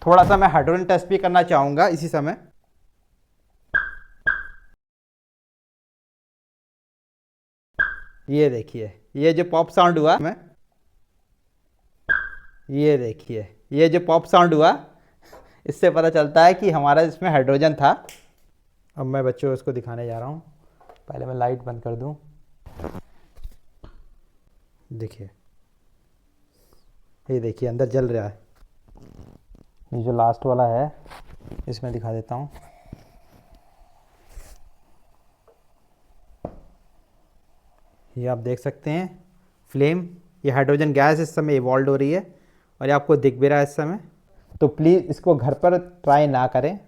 थोड़ा सा मैं हाइड्रोजन टेस्ट भी करना चाहूँगा इसी समय। ये देखिए, ये जो पॉप साउंड हुआ मैं, ये देखिए ये जो पॉप साउंड हुआ, इससे पता चलता है कि हमारा इसमें हाइड्रोजन था। अब मैं बच्चों इसको दिखाने जा रहा हूँ। पहले मैं लाइट बंद कर दूँ। देखिए, ये देखिए अंदर जल रहा है। ये जो लास्ट वाला है इसमें दिखा देता हूँ। ये आप देख सकते हैं फ्लेम, ये हाइड्रोजन गैस इस समय इवॉल्व हो रही है और ये आपको दिख भी रहा है इस समय। तो प्लीज़ इसको घर पर ट्राई ना करें।